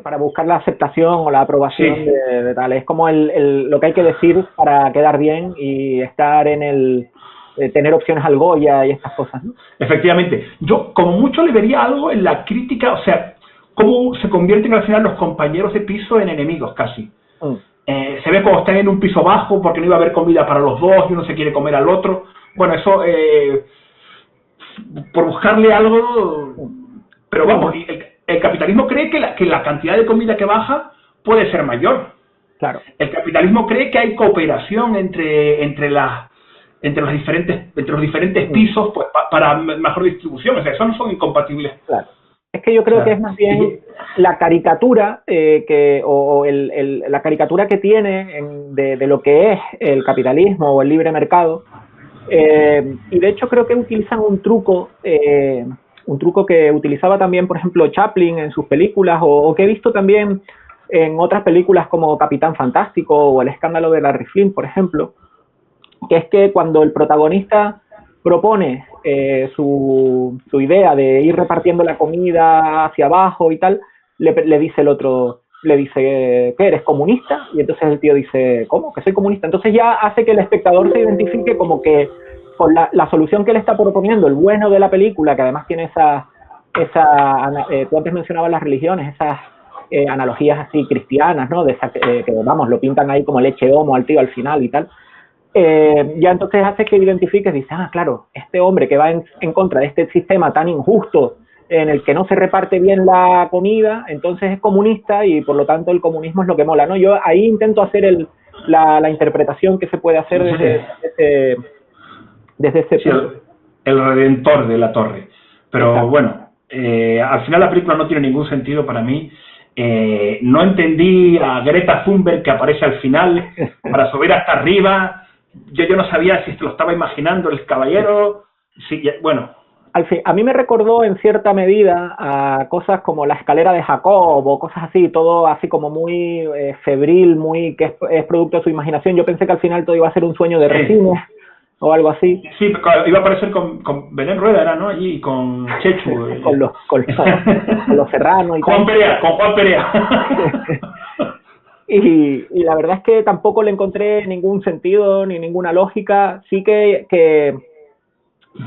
para buscar la aceptación o la aprobación Sí, de tal. Es como lo que hay que decir para quedar bien y estar en tener opciones al Goya y estas cosas, ¿no? efectivamente. Yo como mucho le vería algo en la crítica, o sea, cómo se convierten al final los compañeros de piso en enemigos casi. Mm, Se ve como están en un piso bajo porque no iba a haber comida para los dos y uno se quiere comer al otro. Bueno, eso, por buscarle algo, mm. pero Sí, vamos, el capitalismo cree que la cantidad de comida que baja puede ser mayor. claro. El capitalismo cree que hay cooperación entre los diferentes Mm, pisos, pues, para mejor distribución. O sea, eso no son incompatibles. claro. Es que yo O creo que es sea, más bien la caricatura la caricatura que tiene de lo que es el capitalismo o el libre mercado. Y de hecho creo que utilizan un truco que utilizaba también, por ejemplo, Chaplin en sus películas, o que he visto también en otras películas como Capitán Fantástico o El escándalo de Larry Flynn, por ejemplo, que es que cuando el protagonista propone su idea de ir repartiendo la comida hacia abajo y tal, le dice el otro, le dice, ¿qué eres comunista? Y entonces el tío dice, ¿cómo? ¿Que soy comunista? Entonces ya hace que el espectador se identifique como que con la solución que le está proponiendo, el bueno de la película, que además tiene tú antes mencionabas las religiones, esas analogías así cristianas, ¿no? Que vamos, lo pintan ahí como leche homo al tío al final y tal. Ya entonces hace que identifiques, dices, claro, este hombre que va en contra de este sistema tan injusto en el que no se reparte bien la comida, entonces es comunista y por lo tanto el comunismo es lo que mola, ¿no? Yo ahí intento hacer la interpretación que se puede hacer desde ese sí, punto. el redentor de la torre. Pero Exacto. bueno, al final la película no tiene ningún sentido para mí. No entendí a Greta Thunberg que aparece al final para subir hasta arriba. Yo no sabía si se lo estaba imaginando el caballero. Sí, bueno. A mí me recordó en cierta medida a cosas como la escalera de Jacob o cosas así, todo así como muy febril, muy que es producto de su imaginación. Yo pensé que al final todo iba a ser un sueño de Sí, Resines o algo así, sí, claro, iba a aparecer con Belén Rueda, era, ¿no? Allí, y con Chechu. con los serranos y Juan tal. Perea, con Juan Perea. Y la verdad es que tampoco le encontré ningún sentido ni ninguna lógica. Sí que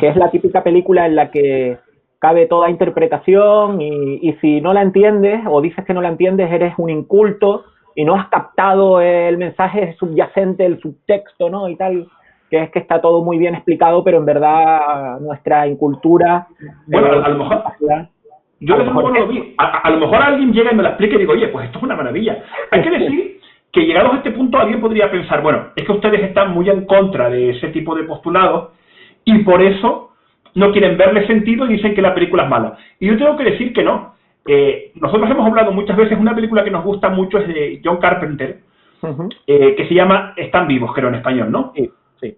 es la típica película en la que cabe toda interpretación y si no la entiendes o dices que no la entiendes, eres un inculto y no has captado el mensaje subyacente, el subtexto, ¿no? Y tal, que es que está todo muy bien explicado, pero en verdad nuestra incultura, Bueno, a lo mejor, incapacidad, yo a lo desde luego mejor no lo vi. A lo mejor alguien llega y me lo explica y digo, oye, pues esto es una maravilla. Hay que decir que llegados a este punto alguien podría pensar, bueno, es que ustedes están muy en contra de ese tipo de postulados y por eso no quieren verle sentido y dicen que la película es mala. Y yo tengo que decir que no. Nosotros hemos hablado muchas veces, una película que nos gusta mucho es de John Carpenter, que se llama Están vivos, creo en español, ¿no? Sí, sí.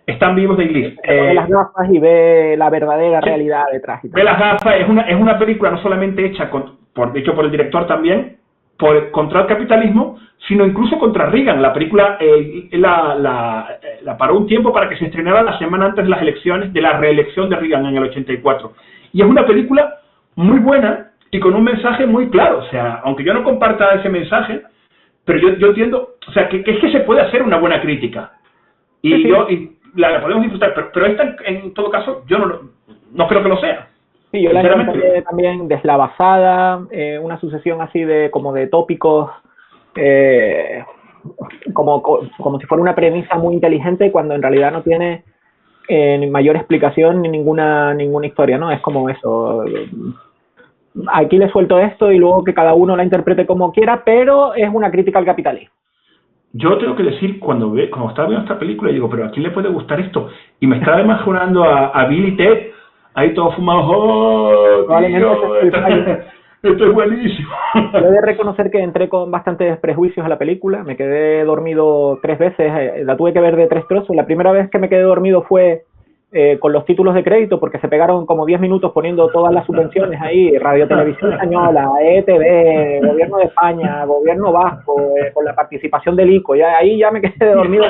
Están vivos de English. Se pone las gafas y ve la verdadera realidad detrás y Ve tal. las gafas, es una película no solamente hecha hecho por el director también, contra el capitalismo, sino incluso contra Reagan. La película la paró un tiempo para que se estrenara la semana antes de las elecciones, de la reelección de Reagan en el 84. Y es una película muy buena y con un mensaje muy claro. O sea, aunque yo no comparta ese mensaje, pero yo entiendo, o sea, que es que se puede hacer una buena crítica. Sí, sí. Y la podemos disfrutar, pero esta en todo caso yo no creo que lo sea, Sí, yo la sinceramente. encontré también deslavazada, una sucesión así como de tópicos, eh, como si fuera una premisa muy inteligente cuando en realidad no tiene ni mayor explicación ni ninguna historia, ¿no? Es como eso. Aquí le suelto esto y luego que cada uno la interprete como quiera, pero es una crítica al capitalismo. Yo tengo que decir, cuando estaba viendo esta película, digo, pero ¿a quién le puede gustar esto? Y me estaba imaginando a Bill y Ted, ahí todos fumados, ¡oh, Probablemente ese tío! es el fallo. Esto es buenísimo. Yo he de reconocer que entré con bastantes prejuicios a la película, me quedé dormido 3 veces, la tuve que ver de 3 trozos. La primera vez que me quedé dormido fue con los títulos de crédito, porque se pegaron como 10 minutos poniendo todas las subvenciones ahí, Radio Televisión Española, ETV, Gobierno de España, Gobierno Vasco, con la participación del ICO, y ahí ya me quedé dormido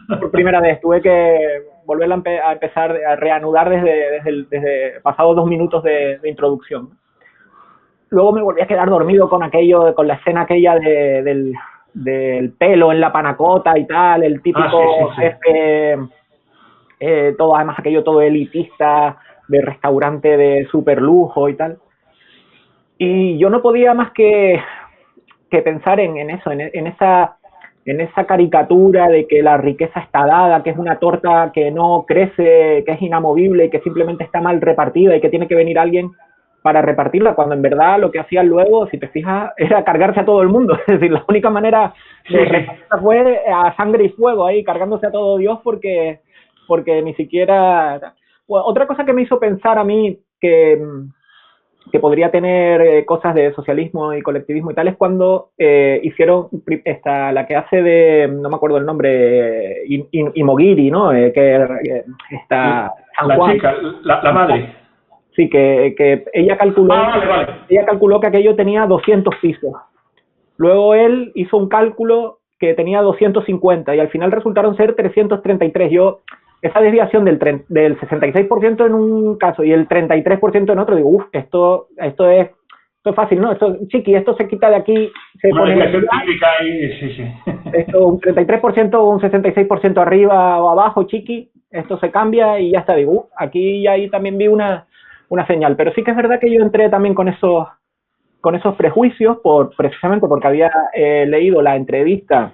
por primera vez, tuve que volver a empezar a reanudar desde pasados 2 minutos de introducción. luego me volví a quedar dormido con aquello, con la escena aquella del pelo en la panacota y tal, el típico jefe, todo, además aquello todo elitista, de restaurante de super lujo y tal. Y yo no podía más que pensar en eso, en esa caricatura de que la riqueza está dada, que es una torta que no crece, que es inamovible y que simplemente está mal repartida y que tiene que venir alguien para repartirla, cuando en verdad lo que hacían luego, si te fijas, era cargarse a todo el mundo. Es decir, la única manera de repartirla fue a sangre y fuego, ahí cargándose a todo Dios, porque ni siquiera... Bueno, otra cosa que me hizo pensar a mí que podría tener cosas de socialismo y colectivismo y tal, es cuando hicieron la que hace de, no me acuerdo el nombre, Imogiri, ¿no? Está la Juan, chica, la madre. Sí, que ella calculó, vale. Ella calculó que aquello tenía 200 pisos. Luego él hizo un cálculo que tenía 250 y al final resultaron ser 333. Esa desviación del 66% en un caso y el 33% en otro, digo, esto es fácil, ¿no? Esto se quita de aquí, se una pone típica y sí. Esto, un 33% o un 66% arriba o abajo, chiqui, esto se cambia y ya está, digo, aquí y ahí también vi una señal, pero sí que es verdad que yo entré también con esos prejuicios precisamente porque había leído la entrevista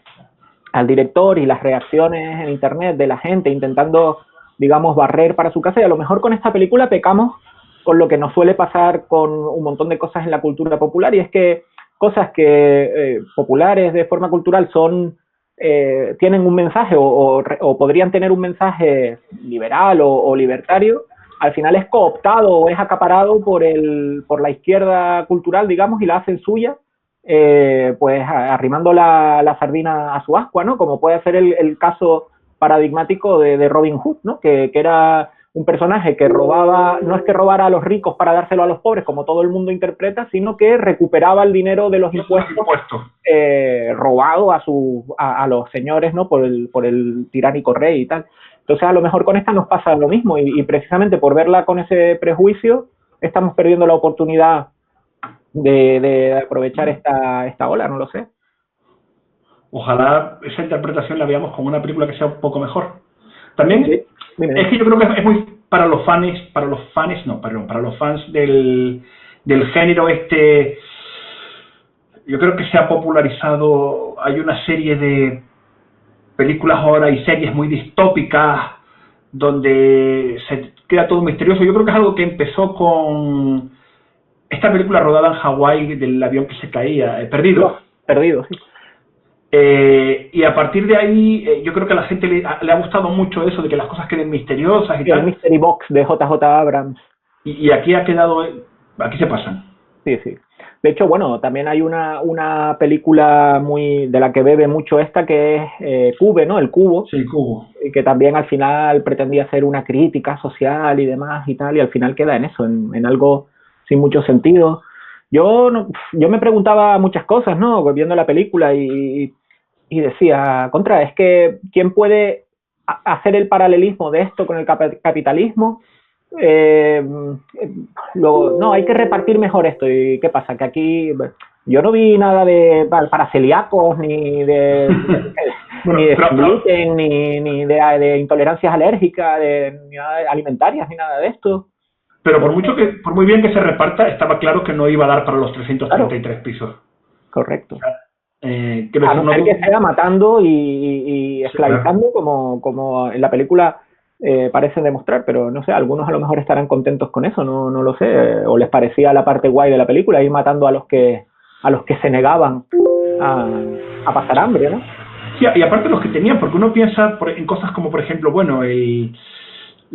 al director y las reacciones en internet de la gente intentando, digamos, barrer para su casa, y a lo mejor con esta película pecamos con lo que nos suele pasar con un montón de cosas en la cultura popular, y es que cosas que populares de forma cultural tienen un mensaje o podrían tener un mensaje liberal o libertario, al final es cooptado o es acaparado por la izquierda cultural, digamos, y la hacen suya, pues arrimando la sardina a su ascua, ¿no? Como puede ser el caso paradigmático de Robin Hood, ¿no? Que era un personaje que robaba, no es que robara a los ricos para dárselo a los pobres, como todo el mundo interpreta, sino que recuperaba el dinero de los impuestos robado a los señores, ¿no? Por el tiránico rey y tal. Entonces, a lo mejor con esta nos pasa lo mismo, y precisamente por verla con ese prejuicio, estamos perdiendo la oportunidad de aprovechar esta ola, no lo sé. Ojalá esa interpretación la veamos como una película que sea un poco mejor. También es que yo creo que es muy para los fans del género yo creo que se ha popularizado, hay una serie de películas ahora y series muy distópicas donde se queda todo misterioso. Yo creo que es algo que empezó con esta película rodada en Hawái del avión que se caía, Perdido. Perdido, sí. Y a partir de ahí, yo creo que a la gente le ha gustado mucho eso, de que las cosas queden misteriosas y tal. El Mystery Box de JJ Abrams. Y aquí ha quedado, aquí se pasan. Sí. De hecho, bueno, también hay una película de la que bebe mucho esta, que es Cube, ¿no? El Cubo. Sí, el Cubo. Y que también al final pretendía hacer una crítica social y demás y tal, y al final queda en eso, en algo sin mucho sentido. Yo me preguntaba muchas cosas, ¿no? Viendo la película y decía, es que ¿quién puede hacer el paralelismo de esto con el capitalismo? No, hay que repartir mejor esto. ¿Y qué pasa? Que aquí yo no vi nada para celíacos, ni de gluten, ni de intolerancias alérgicas, ni nada alimentarias, ni nada de esto. Pero por muy bien que se reparta, estaba claro que no iba a dar para los 333 pisos. Correcto. O sea, a no ser que se vaya matando y esclavizando, como en la película parecen demostrar, pero no sé, algunos a lo mejor estarán contentos con eso, no lo sé, o les parecía la parte guay de la película, ir matando a los que se negaban a pasar hambre, ¿no? Sí, y aparte los que tenían, porque uno piensa en cosas como, por ejemplo, bueno,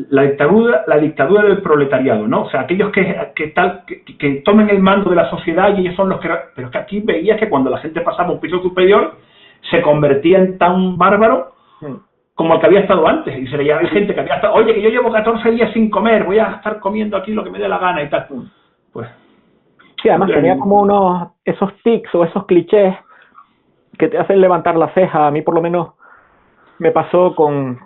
la dictadura del proletariado, ¿no? O sea, aquellos que tomen el mando de la sociedad y ellos son los que... Pero es que aquí veías que cuando la gente pasaba a un piso superior se convertía en tan bárbaro como el que había estado antes, y se veía gente que había estado, oye, que yo llevo 14 días sin comer, voy a estar comiendo aquí lo que me dé la gana y tal. Pues sí, además tenía como esos tics o esos clichés que te hacen levantar la ceja. A mí por lo menos me pasó con...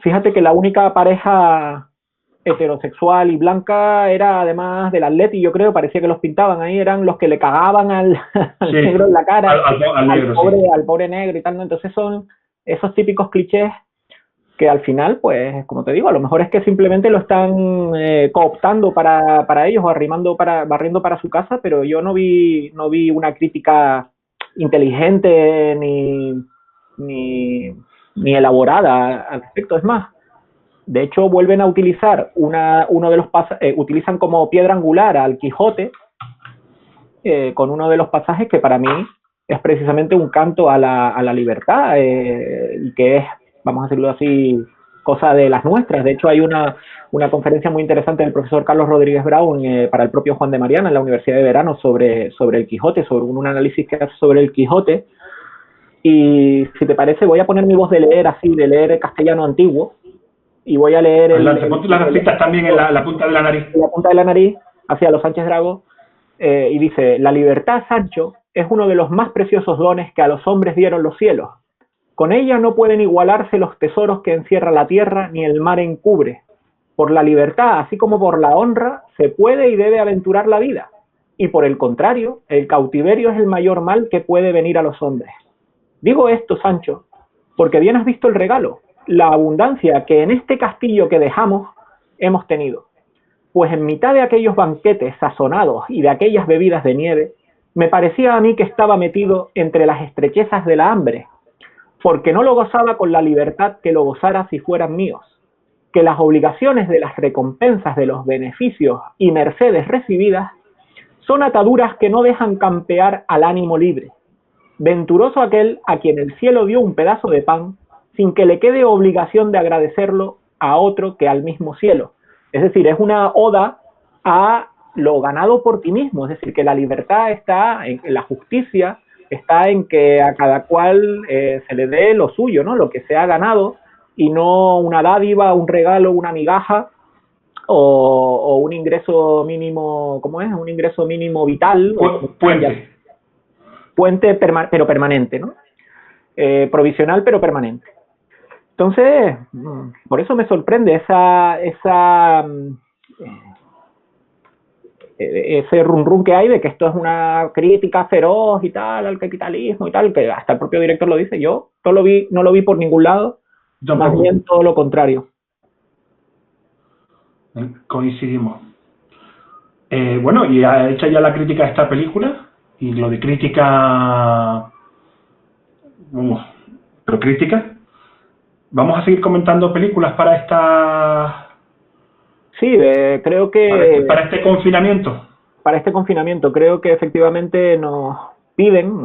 fíjate que la única pareja heterosexual y blanca era además del Atleti, yo creo, parecía que los pintaban ahí, eran los que le cagaban al, al Sí, negro en la cara, al negro, pobre, sí. al pobre negro y tal, ¿no? Entonces son esos típicos clichés que al final, pues, como te digo, a lo mejor es que simplemente lo están cooptando para ellos o barriendo para su casa, pero yo no vi una crítica inteligente ni, ni elaborada al respecto. Es más, de hecho, vuelven a utilizar uno de los utilizan como piedra angular al Quijote con uno de los pasajes que para mí es precisamente un canto a la libertad y que es, vamos a decirlo así, cosa de las nuestras. De hecho, hay una conferencia muy interesante del profesor Carlos Rodríguez Brown para el propio Juan de Mariana en la Universidad de Verano sobre el Quijote, sobre un análisis que hace sobre el Quijote. Y si te parece, voy a poner mi voz de leer así, de leer castellano antiguo, y voy a leer Adelante, ponte las gafitas también en la punta de la nariz. en la punta de la nariz hacia los Sánchez Dragó, y dice: la libertad, Sancho, es uno de los más preciosos dones que a los hombres dieron los cielos. Con ella no pueden igualarse los tesoros que encierra la tierra ni el mar encubre. Por la libertad, así como por la honra, se puede y debe aventurar la vida. Y por el contrario, el cautiverio es el mayor mal que puede venir a los hombres. Digo esto, Sancho, porque bien has visto el regalo, la abundancia que en este castillo que dejamos hemos tenido. Pues en mitad de aquellos banquetes sazonados y de aquellas bebidas de nieve, me parecía a mí que estaba metido entre las estrechezas de la hambre, porque no lo gozaba con la libertad que lo gozara si fueran míos, que las obligaciones de las recompensas de los beneficios y mercedes recibidas son ataduras que no dejan campear al ánimo libre. Venturoso aquel a quien el cielo dio un pedazo de pan, sin que le quede obligación de agradecerlo a otro que al mismo cielo. Es decir, es una oda a lo ganado por ti mismo, es decir, que la libertad está en la justicia, está en que a cada cual se le dé lo suyo, ¿no? Lo que se ha ganado, y no una dádiva, un regalo, una migaja o un ingreso mínimo, ¿cómo es? Un ingreso mínimo vital. Puente. Puente, pero permanente, ¿no? Provisional, pero permanente. Entonces, por eso me sorprende ese run run que hay de que esto es una crítica feroz y tal al capitalismo y tal, que hasta el propio director lo dice. Yo no lo vi por ningún lado, más bien todo lo contrario. Coincidimos. Bueno, y ha hecho ya la crítica a esta película, y lo de crítica, pero crítica, vamos a seguir comentando películas para esta... Sí, creo que... Para este confinamiento. Para este confinamiento, creo que efectivamente nos piden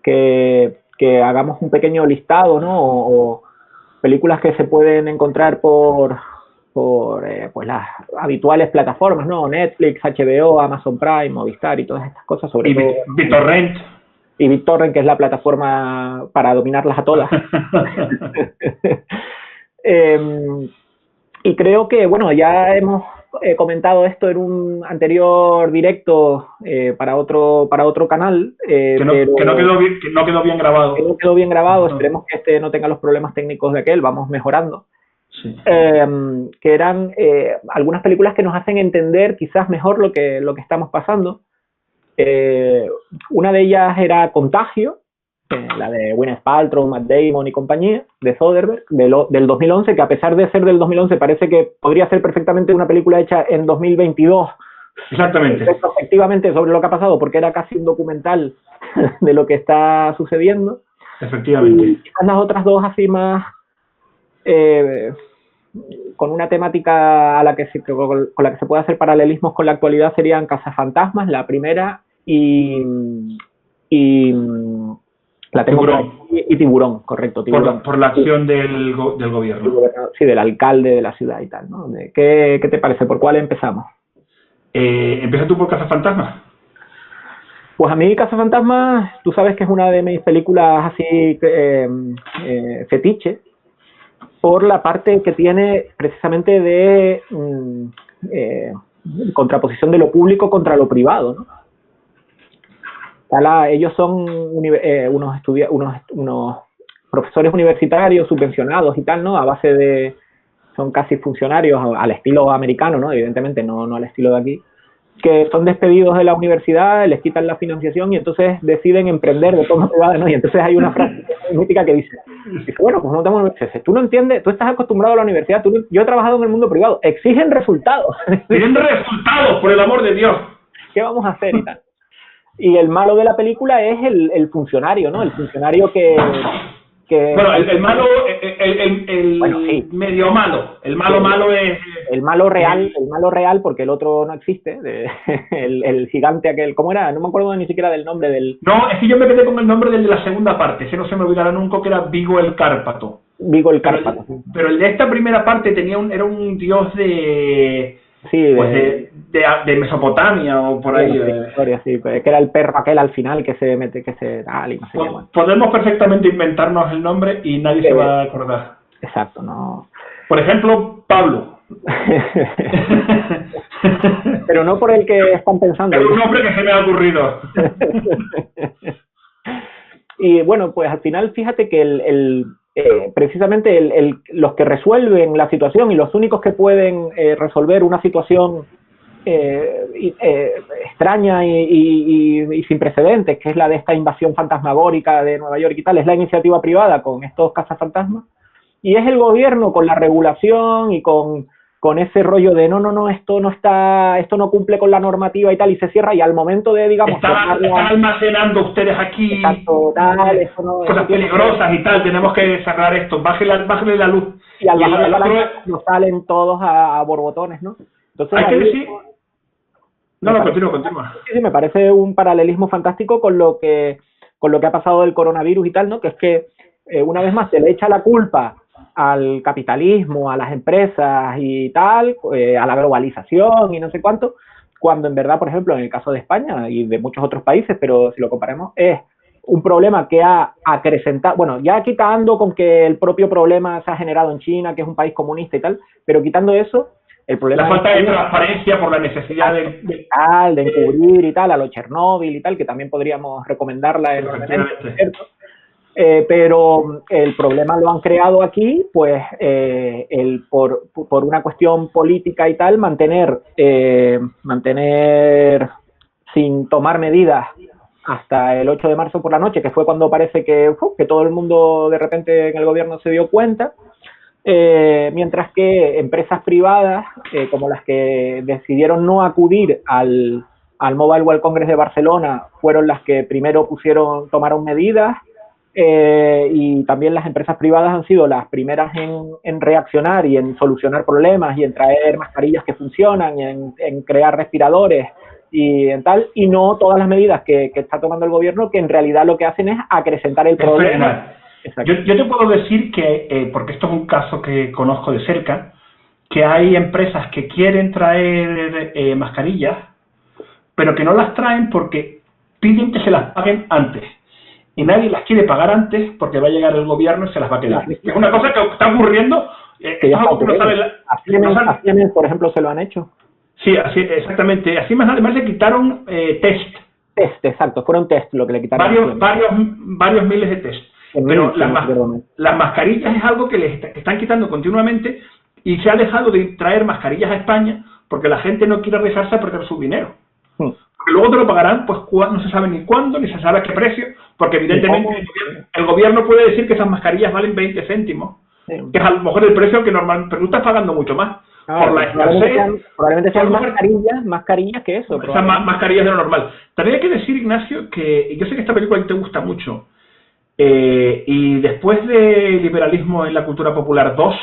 que hagamos un pequeño listado, ¿no? O películas que se pueden encontrar por pues las habituales plataformas, ¿no? Netflix, HBO, Amazon Prime, Movistar y todas estas cosas, sobre todo. BitTorrent. Y BitTorrent, que es la plataforma para dominarlas a todas. Y creo que, bueno, ya hemos comentado esto en un anterior directo para otro canal. Que no quedó bien grabado. Que no quedó bien grabado, esperemos que este no tenga los problemas técnicos de aquel, vamos mejorando. Sí. Que eran algunas películas que nos hacen entender quizás mejor lo que estamos pasando. Una de ellas era Contagio, la de Gwyneth Paltrow, Matt Damon y compañía, de Soderbergh, del 2011, que a pesar de ser del 2011 parece que podría ser perfectamente una película hecha en 2022. Exactamente. Efectivamente sobre lo que ha pasado, porque era casi un documental de lo que está sucediendo. Efectivamente. Y quizás las otras dos así más con una temática con la que se puede hacer paralelismos con la actualidad serían Cazafantasmas, la primera, y la tengo Tiburón. Y Tiburón, correcto. Tiburón. Por la acción del gobierno. Sí, del alcalde de la ciudad y tal, ¿no? ¿Qué te parece? ¿Por cuál empezamos? Empieza tú por Cazafantasmas. Pues a mí Cazafantasmas, tú sabes que es una de mis películas así fetiche, por la parte que tiene precisamente de contraposición de lo público contra lo privado, ¿no? Ellos son unos profesores universitarios subvencionados y tal, ¿no? A base de son casi funcionarios al estilo americano, ¿no? Evidentemente no al estilo de aquí, que son despedidos de la universidad, les quitan la financiación y entonces deciden emprender de forma privada, ¿no? Y entonces hay una frase mítica que dice, bueno, pues no tenemos, tú no entiendes, tú estás acostumbrado a la universidad, yo he trabajado en el mundo privado, exigen resultados. Exigen resultados, por el amor de Dios. ¿Qué vamos a hacer y tal? Y el malo de la película es el funcionario, ¿no? El funcionario que bueno, el malo, bueno, sí. Medio malo. El malo es... El malo real, porque el otro no existe. El gigante aquel, ¿cómo era? No me acuerdo ni siquiera del nombre del... No, es que yo me quedé con el nombre del de la segunda parte. Ese no se me olvidará nunca, que era Vigo el Cárpato. Vigo el Cárpato. Pero el de esta primera parte era un dios de... Sí, pues de Mesopotamia o por ahí. Historia, sí, que era el perro aquel al final que se mete, que se da y no sé qué. Podemos perfectamente inventarnos el nombre y nadie se va a acordar. Exacto, no. Por ejemplo, Pablo. Pero no por el que están pensando. Es un nombre que se me ha ocurrido. Y bueno, pues al final fíjate que precisamente los que resuelven la situación y los únicos que pueden resolver una situación extraña y sin precedentes, que es la de esta invasión fantasmagórica de Nueva York y tal, es la iniciativa privada con estos cazafantasmas, y es el gobierno con la regulación y con ese rollo de no, esto no cumple con la normativa y tal, y se cierra, y al momento de, digamos... Están almacenando ustedes aquí exacto, tal, eso no, cosas peligrosas y tal, tenemos que cerrar esto, bájale la luz. Y al bajar la luz nos salen todos a borbotones, ¿no? Entonces, hay que decir... No, continúa. Sí, me parece un paralelismo fantástico con lo que ha pasado del coronavirus y tal, ¿no? Que es que, una vez más, se le echa la culpa al capitalismo, a las empresas y tal, a la globalización y no sé cuánto, cuando en verdad, por ejemplo, en el caso de España y de muchos otros países, pero si lo comparamos, es un problema que ha acrecentado, bueno, ya quitando con que el propio problema se ha generado en China, que es un país comunista y tal, pero quitando eso, el problema la falta de transparencia por la necesidad de encubrir y tal, a lo Chernóbil y tal, que también podríamos recomendarla en ¿cierto? Pero el problema lo han creado aquí, pues por una cuestión política y tal, mantener sin tomar medidas hasta el 8 de marzo por la noche, que fue cuando parece que todo el mundo de repente en el gobierno se dio cuenta, mientras que empresas privadas, como las que decidieron no acudir al Mobile World Congress de Barcelona, fueron las que primero tomaron medidas, y también las empresas privadas han sido las primeras en reaccionar y en solucionar problemas y en traer mascarillas que funcionan y en crear respiradores y en tal, y no todas las medidas que está tomando el gobierno, que en realidad lo que hacen es acrecentar el problema. Yo te puedo decir que, porque esto es un caso que conozco de cerca, que hay empresas que quieren traer mascarillas, pero que no las traen porque piden que se las paguen antes. Y nadie las quiere pagar antes porque va a llegar el gobierno y se las va a quedar. Es una cosa que está ocurriendo. Que ya algo que no sabe Siemens, por ejemplo, se lo han hecho. Sí, así, exactamente. Así más además le quitaron test. Test, exacto. Fueron test lo que le quitaron. Varios miles de test. Pero las mascarillas es algo que les están quitando continuamente, y se ha dejado de traer mascarillas a España porque la gente no quiere arriesgarse a perder su dinero. Porque luego te lo pagarán, pues no se sabe ni cuándo, ni se sabe a qué precio, porque evidentemente el gobierno puede decir que esas mascarillas valen 20 céntimos, que es a lo mejor el precio que normalmente, pero tú estás pagando mucho más. Por la escasez. Probablemente sean mascarillas que eso. Esas mascarillas de lo normal. También hay que decir, Ignacio, que yo sé que esta película te gusta mucho, y después de Liberalismo en la Cultura Popular 2,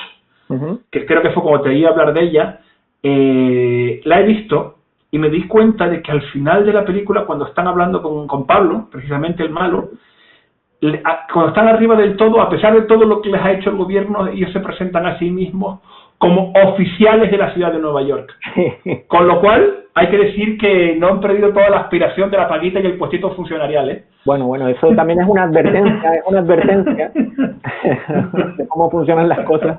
que creo que fue como te iba a hablar de ella, la he visto y me di cuenta de que al final de la película, cuando están hablando con Pablo, precisamente el malo, cuando están arriba del todo, a pesar de todo lo que les ha hecho el gobierno, ellos se presentan a sí mismos como oficiales de la ciudad de Nueva York. Con lo cual, hay que decir que no han perdido toda la aspiración de la paguita y el puestito funcionarial, ¿eh? Bueno, eso también es una advertencia, de cómo funcionan las cosas.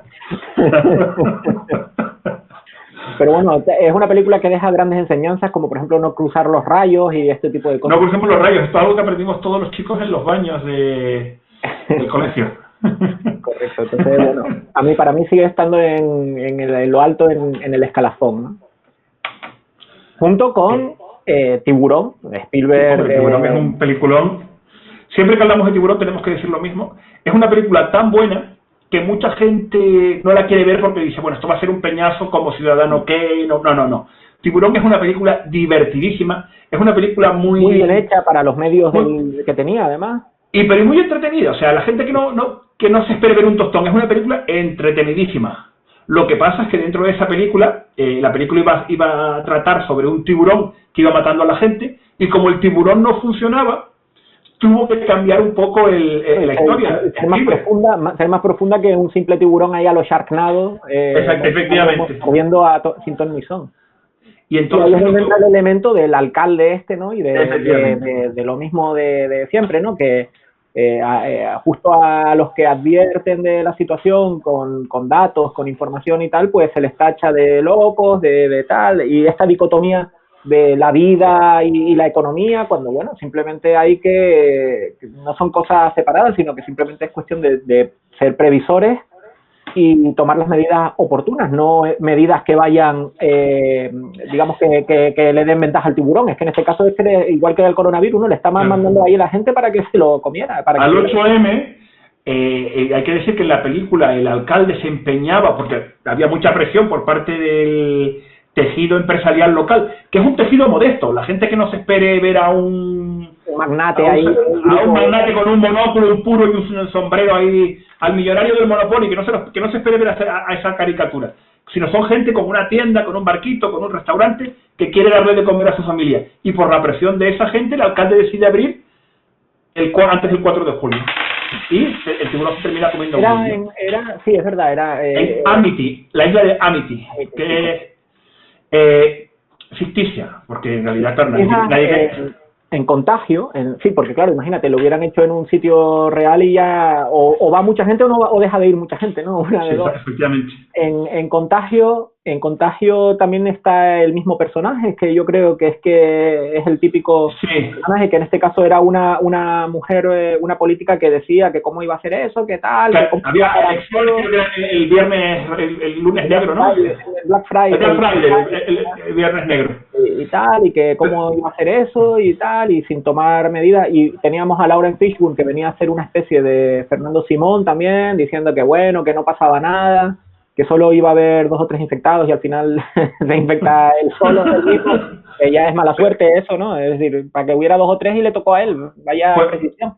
Pero bueno, es una película que deja grandes enseñanzas, como por ejemplo no cruzar los rayos y este tipo de cosas. No crucemos los rayos, esto es algo que aprendimos todos los chicos en los baños del colegio. Correcto. Entonces, bueno, para mí sigue estando en lo alto en el escalafón, ¿no? Junto con Tiburón, de Spielberg. Hombre, Tiburón es un peliculón. Siempre que hablamos de Tiburón tenemos que decir lo mismo. Es una película tan buena que mucha gente no la quiere ver porque dice, bueno, esto va a ser un peñazo como Ciudadano Kane. No. Tiburón es una película divertidísima, es una película muy bien hecha para los medios que tenía, además. Pero muy entretenida, o sea, la gente que no se espere ver un tostón, es una película entretenidísima. Lo que pasa es que dentro de esa película, la película iba a tratar sobre un tiburón que iba matando a la gente, y como el tiburón no funcionaba, tuvo que cambiar un poco la historia. Ser más profunda que un simple tiburón ahí a los Sharknado. Exacto, efectivamente. Moviendo sin ton ni son. Y entonces ahí entra el elemento del alcalde ¿no? Y de lo mismo de siempre, ¿no? Que justo a los que advierten de la situación con datos, con información y tal, pues se les tacha de locos, de tal, y esta dicotomía de la vida y la economía, cuando, bueno, simplemente hay que no son cosas separadas, sino que simplemente es cuestión de ser previsores y tomar las medidas oportunas, no medidas que vayan, digamos, que le den ventaja al tiburón. Es que en este caso, igual que el coronavirus, uno le está mandando ahí a la gente para que se lo comiera. Al 8M, hay que decir que en la película el alcalde se empeñaba, porque había mucha presión por parte del tejido empresarial local, que es un tejido modesto. La gente que no se espere ver a un magnate a un magnate con un monóculo, un puro y un sombrero ahí, al millonario del Monopoly, que no se espere ver a esa caricatura, sino son gente con una tienda, con un barquito, con un restaurante, que quiere darle de comer a su familia, y por la presión de esa gente el alcalde decide abrir antes del 4 de julio, y el tiburón se termina comiendo sí, es verdad, en Amity, la isla de Amity, que es ficticia, porque en realidad en Contagio, sí, porque claro, imagínate, lo hubieran hecho en un sitio real y ya, o va mucha gente o deja de ir mucha gente, ¿no? Una de dos. Efectivamente. En Contagio también está el mismo personaje, que yo creo que es el típico personaje, que en este caso era una mujer, una política que decía que cómo iba a hacer eso, que tal. Claro, había elecciones el viernes, el lunes negro, ¿no? El Black Friday. El viernes negro. Y tal, y que cómo iba a hacer eso y tal, y sin tomar medidas. Y teníamos a Lauren Fishburne, que venía a ser una especie de Fernando Simón también, diciendo que bueno, que no pasaba nada, que solo iba a haber 2 o 3 infectados y al final se infecta él solo, que ya es mala suerte eso, ¿no? Es decir, para que hubiera 2 o 3 y le tocó a él, vaya precisión.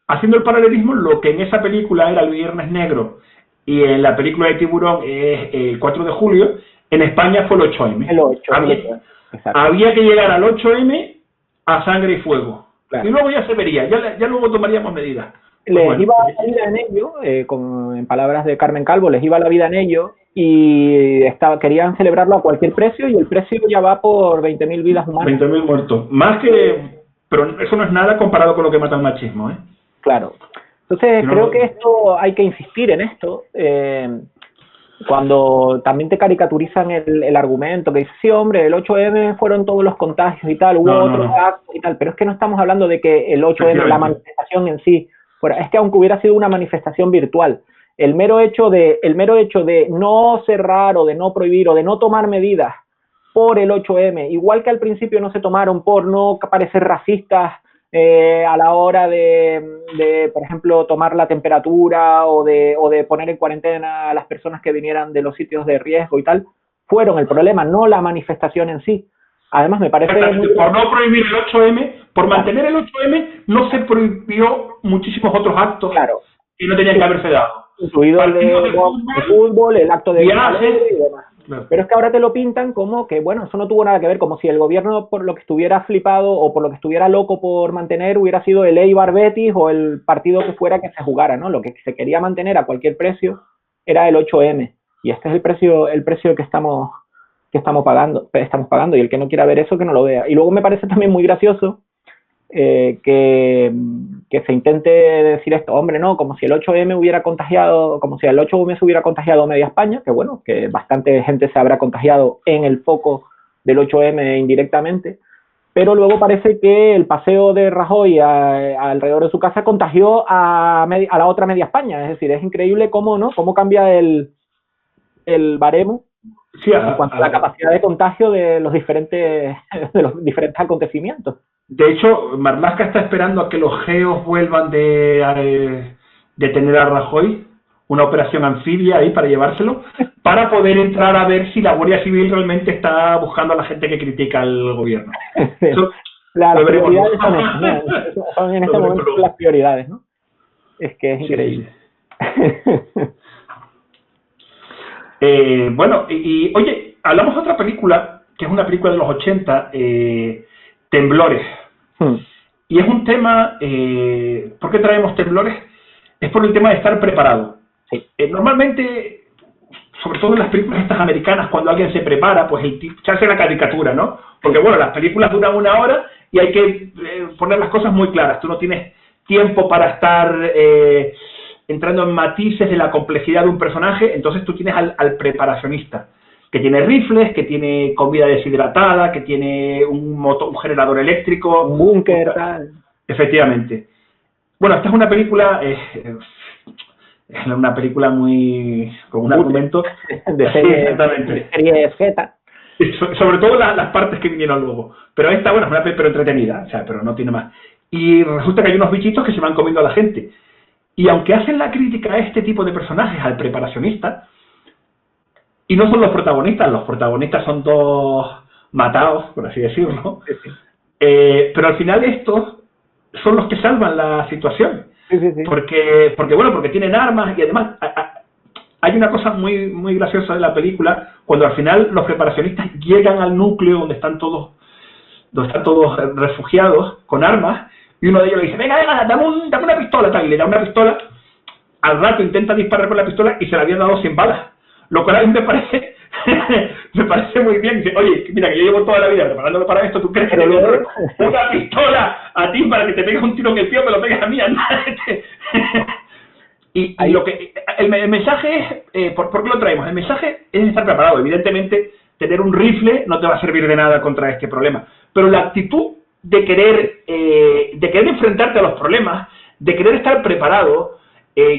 Haciendo el paralelismo, lo que en esa película era el Viernes Negro y en la película de Tiburón es el 4 de julio, en España fue el 8M. El 8M. Había que llegar al 8M a sangre y fuego. Claro. Y luego ya se vería, ya luego tomaríamos medidas. Les iba la vida en ello, en palabras de Carmen Calvo, les iba la vida en ello y querían celebrarlo a cualquier precio, y el precio ya va por 20.000 vidas humanas. 20.000 muertos. Más que... Pero eso no es nada comparado con lo que mata el machismo, ¿eh? Claro. Entonces creo que esto hay que insistir en esto. Cuando también te caricaturizan el argumento, que dice, sí, hombre, el 8M fueron todos los contagios y tal, hubo otros actos y tal, pero es que no estamos hablando de que el 8M, la manifestación en sí, es que aunque hubiera sido una manifestación virtual, el mero hecho de no cerrar o de no prohibir o de no tomar medidas por el 8M, igual que al principio no se tomaron por no parecer racistas a la hora de, por ejemplo, tomar la temperatura o de poner en cuarentena a las personas que vinieran de los sitios de riesgo y tal, fueron el problema, no la manifestación en sí. Además, me parece... Por no prohibir el 8M, por mantener el 8M, no se prohibió muchísimos otros actos que no tenían que haberse dado. Incluido el de fútbol, el acto de viaje y demás. Claro. Pero es que ahora te lo pintan como que, bueno, eso no tuvo nada que ver, como si el gobierno, por lo que estuviera flipado o por lo que estuviera loco por mantener, hubiera sido el Eibar Betis o el partido que fuera que se jugara, ¿no? Lo que se quería mantener a cualquier precio era el 8M. Y este es el precio que estamos pagando, y el que no quiera ver eso, que no lo vea. Y luego me parece también muy gracioso que se intente decir esto, hombre, no, como si el 8M hubiera contagiado, como si el 8M se hubiera contagiado media España, que bueno, que bastante gente se habrá contagiado en el foco del 8M indirectamente, pero luego parece que el paseo de Rajoy alrededor de su casa contagió a la otra media España. Es decir, es increíble cómo, ¿no?, cómo cambia el baremo, sí, en cuanto a la capacidad de contagio de los diferentes acontecimientos. De hecho, Marlaska está esperando a que los geos vuelvan de detener a Rajoy, una operación anfibia ahí para llevárselo, para poder entrar a ver si la Guardia Civil realmente está buscando a la gente que critica al gobierno. Eso, las prioridades son estas, ¿no? Son en este momento las prioridades, ¿no? Es que es increíble. Sí. Bueno, y oye, hablamos de otra película, que es una película de los 80, Temblores. Y es un tema, ¿por qué traemos Temblores? Es por el tema de estar preparado. Sí. Normalmente, sobre todo en las películas estas americanas, cuando alguien se prepara, pues se hace la caricatura, ¿no? Porque bueno, las películas duran 1 hora y hay que poner las cosas muy claras. Tú no tienes tiempo para estar entrando en matices de la complejidad de un personaje, entonces tú tienes al preparacionista, que tiene rifles, que tiene comida deshidratada, que tiene un generador eléctrico. Un búnker, tal. Efectivamente. Bueno, esta es una película... es una película muy... con un argumento... de serie Z. Sobre todo las partes que vinieron luego. Pero esta, bueno, es una película entretenida, o sea, pero no tiene más. Y resulta que hay unos bichitos que se van comiendo a la gente. Y aunque hacen la crítica a este tipo de personajes, al preparacionista, y no son los protagonistas son dos matados, por así decirlo, pero al final estos son los que salvan la situación. Sí. Porque tienen armas y además hay una cosa muy, muy graciosa de la película, cuando al final los preparacionistas llegan al núcleo donde están todos refugiados con armas, y uno de ellos le dice, venga, dame una pistola, tal, y le da una pistola. Al rato intenta disparar con la pistola y se la habían dado 100 balas, lo cual a mí me parece muy bien. Dice, oye, mira, que yo llevo toda la vida preparándome para esto, ¿tú crees que te voy a dar una pistola a ti para que te pegues un tiro en el pie o me lo pegues a mí? Y lo que el mensaje es, ¿por qué lo traemos? El mensaje es estar preparado. Evidentemente, tener un rifle no te va a servir de nada contra este problema, pero la actitud de querer enfrentarte a los problemas, de querer estar preparado,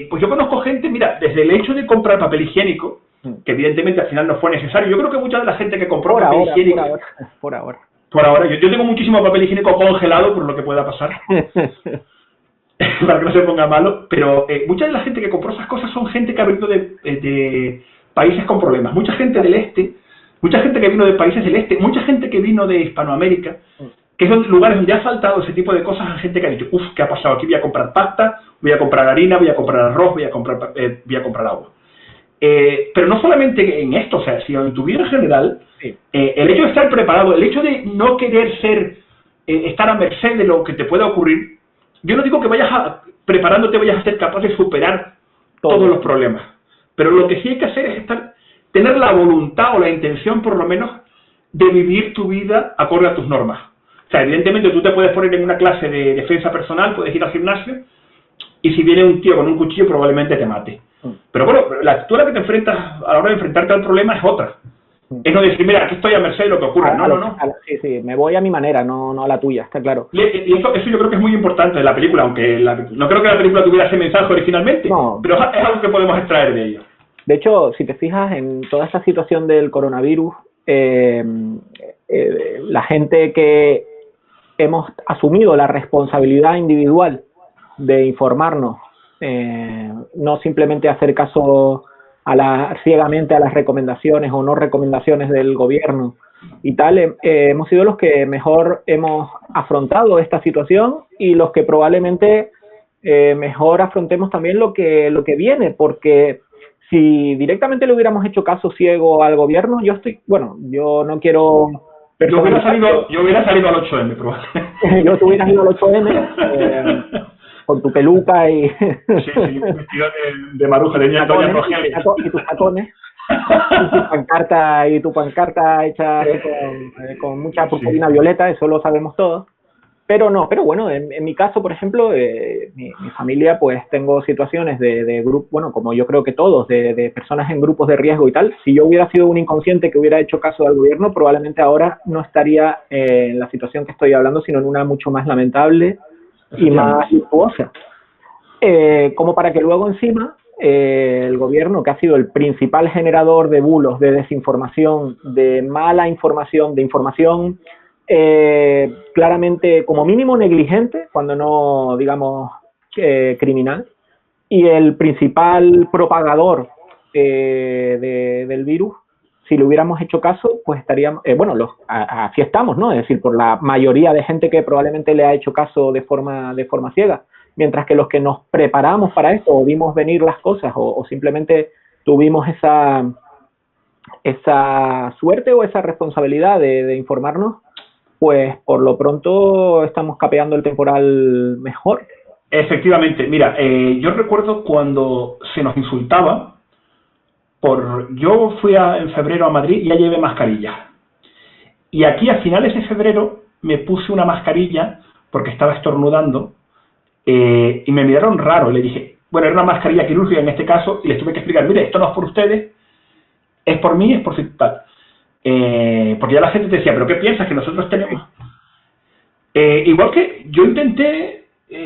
pues yo conozco gente, mira, desde el hecho de comprar papel higiénico, que evidentemente al final no fue necesario. Yo creo que mucha de la gente que compró papel higiénico... Por ahora. Yo tengo muchísimo papel higiénico congelado por lo que pueda pasar. Para que no se ponga malo. Pero mucha de la gente que compró esas cosas son gente que ha venido de países con problemas. Mucha gente del este, mucha gente que vino de países del este, mucha gente que vino de Hispanoamérica, que son lugares donde ha faltado ese tipo de cosas a gente que ha dicho, ¿qué ha pasado aquí? Voy a comprar pasta, voy a comprar harina, voy a comprar arroz, voy a comprar agua. Pero no solamente en esto, o sea, sino en tu vida en general, el hecho de estar preparado, el hecho de no querer estar a merced de lo que te pueda ocurrir, yo no digo que preparándote vayas a ser capaz de superar todos los problemas, pero lo que sí hay que hacer es tener la voluntad o la intención, por lo menos, de vivir tu vida acorde a tus normas. O sea, evidentemente tú te puedes poner en una clase de defensa personal, puedes ir al gimnasio, y si viene un tío con un cuchillo probablemente te mate. Pero bueno, la actitud a la que te enfrentas a la hora de enfrentarte al problema es otra. Es no decir, mira, aquí estoy a merced de lo que ocurra. No. Sí, me voy a mi manera, no a la tuya, está claro. Y eso yo creo que es muy importante de la película, aunque no creo que la película tuviera ese mensaje originalmente, pero es algo que podemos extraer de ello. De hecho, si te fijas en toda esta situación del coronavirus, la gente que hemos asumido la responsabilidad individual de informarnos, no simplemente hacer caso ciegamente a las recomendaciones o no recomendaciones del gobierno y tal, hemos sido los que mejor hemos afrontado esta situación y los que probablemente mejor afrontemos también lo que viene, porque si directamente le hubiéramos hecho caso ciego al gobierno, yo no quiero... Yo hubiera salido al 8M, probablemente. Yo te hubieras ido al 8M con tu peluca y... Sí, vestido de maruja, de Doña Rogelia. Y tus tacones. Y tu pancarta hecha con mucha purpurina violeta, eso lo sabemos todos. pero no, pero bueno, en mi caso, por ejemplo, mi familia, pues tengo situaciones de grupo, bueno, como yo creo que todos, de personas en grupos de riesgo y tal. Si yo hubiera sido un inconsciente que hubiera hecho caso al gobierno, probablemente ahora no estaría en la situación que estoy hablando, sino en una mucho más lamentable y más virtuosa. Como para que luego encima el gobierno, que ha sido el principal generador de bulos, de desinformación, de mala información, de información claramente como mínimo negligente, cuando no digamos criminal, y el principal propagador del virus, si le hubiéramos hecho caso, pues estaríamos, bueno, así estamos, ¿no? Es decir, por la mayoría de gente que probablemente le ha hecho caso de forma ciega, mientras que los que nos preparamos para esto, o vimos venir las cosas, o simplemente tuvimos esa suerte o esa responsabilidad de informarnos, pues por lo pronto estamos capeando el temporal mejor. Efectivamente, mira, yo recuerdo cuando se nos insultaba, yo fui en febrero a Madrid y ya llevé mascarilla. Y aquí a finales de febrero me puse una mascarilla porque estaba estornudando y me miraron raro. Le dije, bueno, era una mascarilla quirúrgica en este caso, y les tuve que explicar, mire, esto no es por ustedes, es por mí, es por tal. Porque ya la gente te decía, ¿pero qué piensas que nosotros tenemos? Igual que yo intenté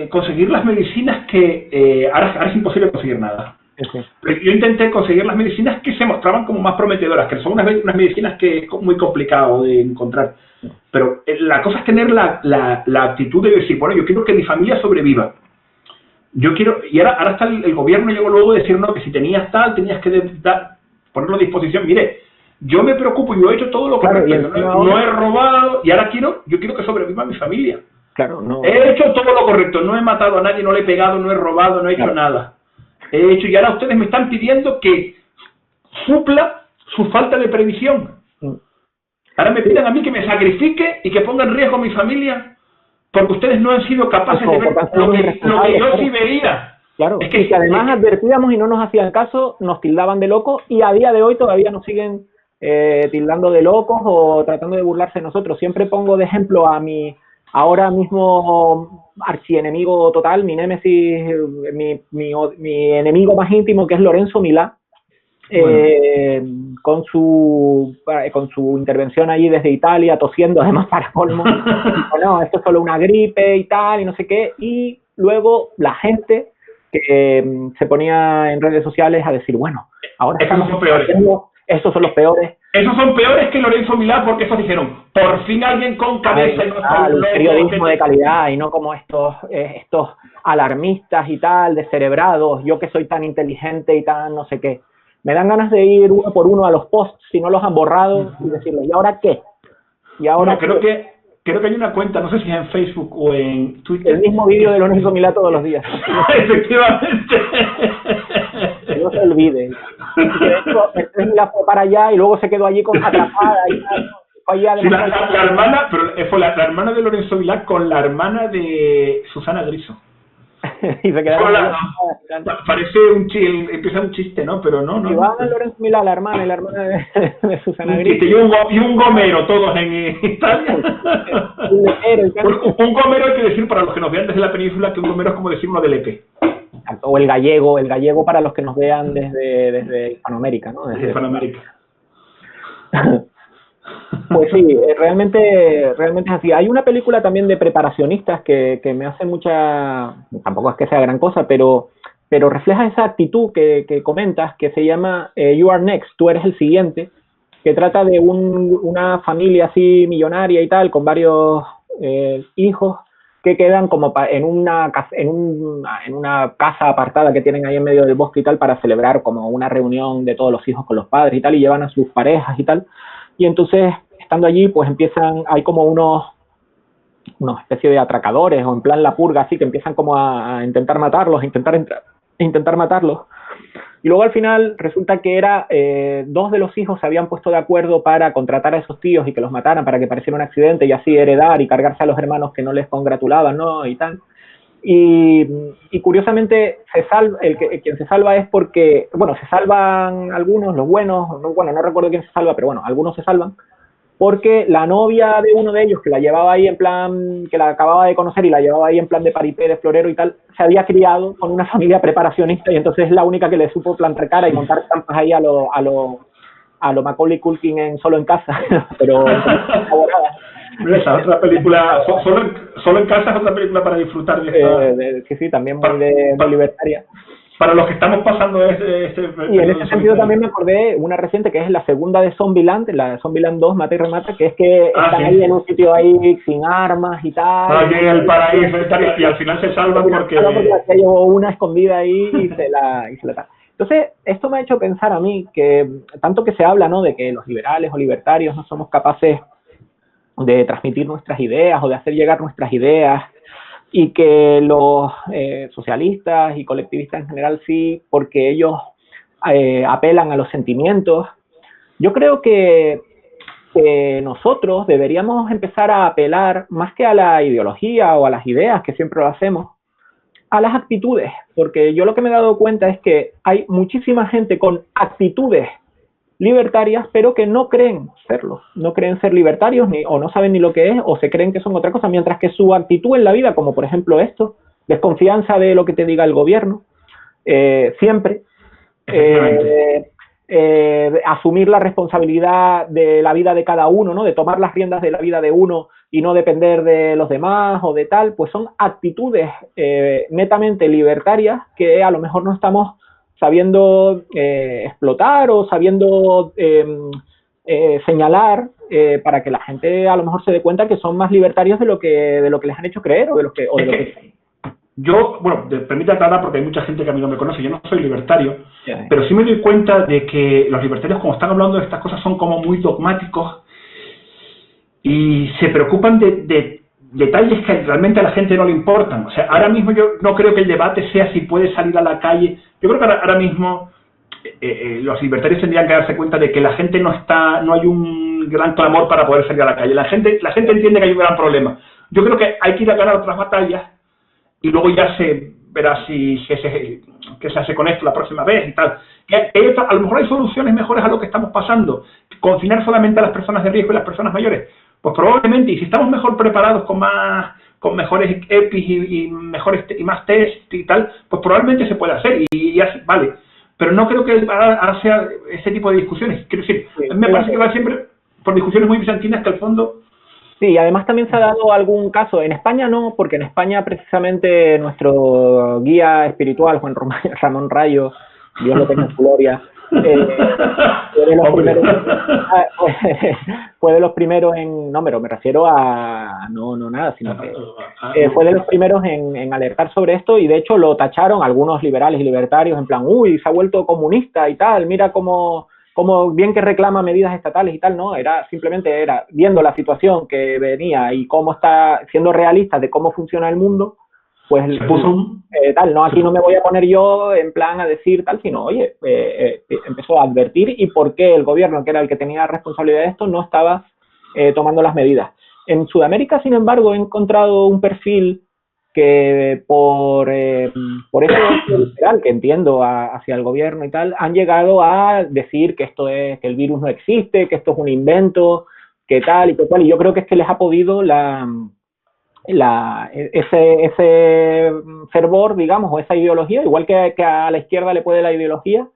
conseguir las medicinas que ahora es imposible conseguir nada. Okay. Pero yo intenté conseguir las medicinas que se mostraban como más prometedoras, que son unas medicinas que es muy complicado de encontrar. Pero la cosa es tener la actitud de decir, bueno, yo quiero que mi familia sobreviva. Yo quiero, y ahora está el gobierno llegó luego de decir, no, que si tenías tal, tenías que ponerlo a disposición. Mire, yo me preocupo y yo he hecho todo lo correcto, no he robado, y ahora yo quiero que sobreviva mi familia. Claro, no. He hecho todo lo correcto, no he matado a nadie, no le he pegado, no he robado, no he hecho nada. He hecho, y ahora ustedes me están pidiendo que supla su falta de previsión. Ahora me piden a mí que me sacrifique y que ponga en riesgo a mi familia porque ustedes no han sido capaces de ver lo que yo sí veía. Claro, es que además advertíamos y no nos hacían caso, nos tildaban de locos, y a día de hoy todavía nos siguen tildando de locos o tratando de burlarse de nosotros. Siempre pongo de ejemplo a mi ahora mismo archienemigo total, mi némesis, mi enemigo más íntimo, que es Lorenzo Milá, con su intervención allí desde Italia, tosiendo además para colmo. No, esto es solo una gripe y tal, y no sé qué. Y luego la gente que se ponía en redes sociales a decir, bueno, ahora estamos peores. Estos son los peores. Esos son peores que Lorenzo Milá, porque esos dijeron, por fin alguien con cabeza. El periodismo de calidad, y no como estos alarmistas y tal, descerebrados, yo que soy tan inteligente y tan no sé qué. Me dan ganas de ir uno por uno a los posts, si no los han borrado, y decirles, ¿y ahora qué? ¿Y ahora creo que hay una cuenta, no sé si es en Facebook o en Twitter. El mismo vídeo de Lorenzo Milá todos los días. Efectivamente. Que no se olvide. De hecho, Milá fue para allá y luego se quedó allí atrapada. Sí, la hermana, pero fue la hermana de Lorenzo Milá con la hermana de Susana Griso. Y se quedaron parece empieza un chiste, ¿no? Pero no. Iván Lorenzo Milá, la hermana de Susana Griso. Y un gomero, todos en Italia. Un gomero, hay que decir, para los que nos vean desde la península, que un gomero es como decir uno de Lepe. O el gallego para los que nos vean desde Hispanoamérica, ¿no? Desde Hispanoamérica. Pues sí, realmente es así. Hay una película también de preparacionistas que me hace tampoco es que sea gran cosa, pero refleja esa actitud que comentas, que se llama You Are Next, tú eres el siguiente, que trata de una familia así millonaria y tal, con varios hijos, que quedan como en una casa apartada que tienen ahí en medio del bosque y tal, para celebrar como una reunión de todos los hijos con los padres y tal, y llevan a sus parejas y tal. Y entonces, estando allí, pues hay como una especie de atracadores, o en plan La Purga, así, que empiezan como a intentar matarlos, intentar matarlos. Y luego al final resulta que dos de los hijos se habían puesto de acuerdo para contratar a esos tíos y que los mataran para que pareciera un accidente y así heredar y cargarse a los hermanos que no les congratulaban, ¿no? Y tal. Y curiosamente quien se salva es porque, bueno, se salvan algunos, los buenos, no recuerdo quién se salva, pero bueno, algunos se salvan, porque la novia de uno de ellos, que la llevaba ahí en plan, que la acababa de conocer y la llevaba ahí en plan de paripé, de florero y tal, se había criado con una familia preparacionista y entonces es la única que le supo plantar cara y montar trampas ahí a lo Macaulay Culkin en Solo en Casa, pero esa otra película, solo en Casa es otra película para disfrutar de esta. Sí, también muy libertaria. Para los que estamos pasando y en ese sentido también me acordé una reciente que es la segunda de Zombieland, la Zombieland 2, Mata y Remata, que es que están ahí en un sitio ahí sin armas y tal. En el paraíso y al final se salvan porque se llevó una escondida ahí y se la da. Entonces, esto me ha hecho pensar a mí que tanto que se habla, ¿no?, de que los liberales o libertarios no somos capaces de transmitir nuestras ideas o de hacer llegar nuestras ideas, y que los socialistas y colectivistas en general sí, porque ellos apelan a los sentimientos. Yo creo que nosotros deberíamos empezar a apelar más que a la ideología o a las ideas, que siempre lo hacemos, a las actitudes, porque yo lo que me he dado cuenta es que hay muchísima gente con actitudes libertarias, pero que no creen serlo, no creen ser libertarios o no saben ni lo que es, o se creen que son otra cosa, mientras que su actitud en la vida, como por ejemplo esto, desconfianza de lo que te diga el gobierno, siempre, asumir la responsabilidad de la vida de cada uno, ¿no?, de tomar las riendas de la vida de uno y no depender de los demás o de tal, pues son actitudes netamente libertarias que a lo mejor no estamos sabiendo explotar o sabiendo señalar para que la gente a lo mejor se dé cuenta que son más libertarios de lo que les han hecho creer o de lo que yo, bueno, permítame aclarar porque hay mucha gente que a mí no me conoce, yo no soy libertario, pero sí me doy cuenta de que los libertarios, como están hablando de estas cosas, son como muy dogmáticos y se preocupan de detalles que realmente a la gente no le importan. O sea, ahora mismo yo no creo que el debate sea si puede salir a la calle. Yo creo que ahora mismo los libertarios tendrían que darse cuenta de que la gente no hay un gran clamor para poder salir a la calle. La gente entiende que hay un gran problema. Yo creo que hay que ir a ganar otras batallas y luego ya se verá qué se hace con esto la próxima vez y tal. A lo mejor hay soluciones mejores a lo que estamos pasando. Confinar solamente a las personas de riesgo y las personas mayores. Pues probablemente, y si estamos mejor preparados con mejores EPIs y mejores y más test y tal, pues probablemente se puede hacer y ya vale. Pero no creo que ahora sea ese tipo de discusiones. Quiero decir, me parece que va siempre por discusiones muy bizantinas que al fondo. Sí, y además también se ha dado algún caso, en España no, porque en España precisamente nuestro guía espiritual, Juan Ramón Rayo, Dios lo tenga en su gloria, fue de los primeros en, no, pero me refiero a, no nada, sino que fue de los primeros en alertar sobre esto y de hecho lo tacharon algunos liberales y libertarios en plan, uy, se ha vuelto comunista y tal, mira cómo bien que reclama medidas estatales y tal, no, simplemente era viendo la situación que venía y cómo está siendo realista de cómo funciona el mundo, pues tal, no, aquí no me voy a poner yo en plan a decir tal, sino, oye, empezó a advertir y por qué el gobierno, que era el que tenía responsabilidad de esto, no estaba tomando las medidas. En Sudamérica, sin embargo, he encontrado un perfil que por eso liberal que entiendo hacia el gobierno y tal, han llegado a decir que que el virus no existe, que esto es un invento, que tal y que cual, y yo creo que es que les ha podido ese fervor, digamos, o esa ideología, igual que a la izquierda le puede la ideología,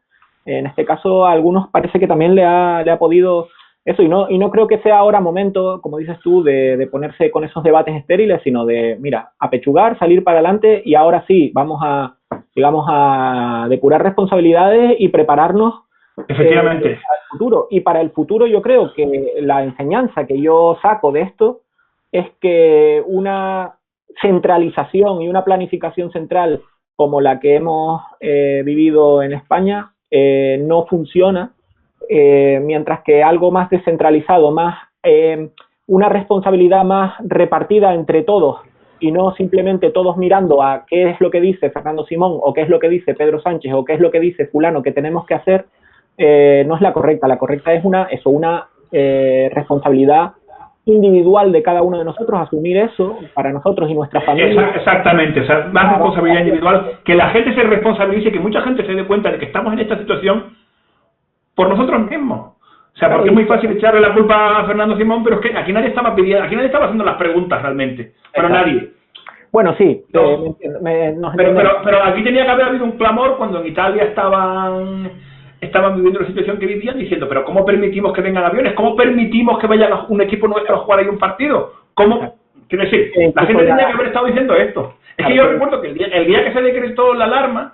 en este caso a algunos parece que también le ha podido eso, y no creo que sea ahora momento, como dices tú, de ponerse con esos debates estériles, sino de, mira, apechugar, salir para adelante, y ahora sí, vamos a depurar responsabilidades y prepararnos efectivamente para el futuro. Y para el futuro yo creo que la enseñanza que yo saco de esto es que una centralización y una planificación central como la que hemos vivido en España no funciona, mientras que algo más descentralizado, más una responsabilidad más repartida entre todos y no simplemente todos mirando a qué es lo que dice Fernando Simón o qué es lo que dice Pedro Sánchez o qué es lo que dice fulano que tenemos que hacer, no es la correcta. La correcta es una responsabilidad individual de cada uno de nosotros, asumir eso para nosotros y nuestra familia. Exactamente, o sea, más responsabilidad individual, que la gente se responsabilice, que mucha gente se dé cuenta de que estamos en esta situación por nosotros mismos. O sea, porque es muy fácil echarle la culpa a Fernando Simón, pero es que aquí nadie estaba pidiendo, aquí nadie estaba haciendo las preguntas realmente, pero nadie. Bueno, sí, no, pero aquí tenía que haber habido un clamor cuando en Italia estaban viviendo la situación que vivían, diciendo, pero ¿cómo permitimos que vengan aviones? ¿Cómo permitimos que vaya un equipo nuestro a jugar ahí un partido? ¿Cómo? Quiero decir, la gente tenía que haber estado diciendo esto. Es que yo recuerdo que el día que se decretó la alarma,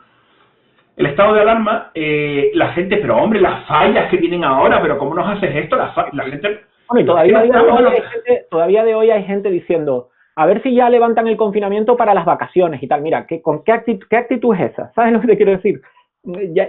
el estado de alarma, la gente, pero hombre, las fallas que vienen ahora, pero ¿cómo nos haces esto? La gente... Bueno, y todavía de hoy hay gente diciendo, a ver si ya levantan el confinamiento para las vacaciones y tal. Mira, ¿qué actitud es esa? ¿Sabes lo que te quiero decir?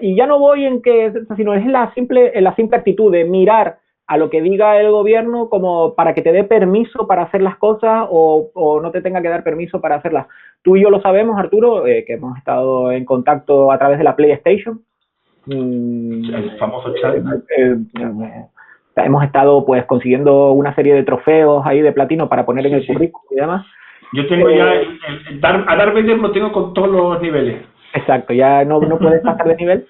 Y ya no voy en que, sino es la simple actitud de mirar a lo que diga el gobierno como para que te dé permiso para hacer las cosas o no te tenga que dar permiso para hacerlas. Tú y yo lo sabemos, Arturo, que hemos estado en contacto a través de la PlayStation. El famoso chat. Hemos estado pues consiguiendo una serie de trofeos ahí de platino para poner en el currículum y demás. Yo tengo ya a Darth Vader lo tengo con todos los niveles. Exacto, ya no puedes pasar de nivel.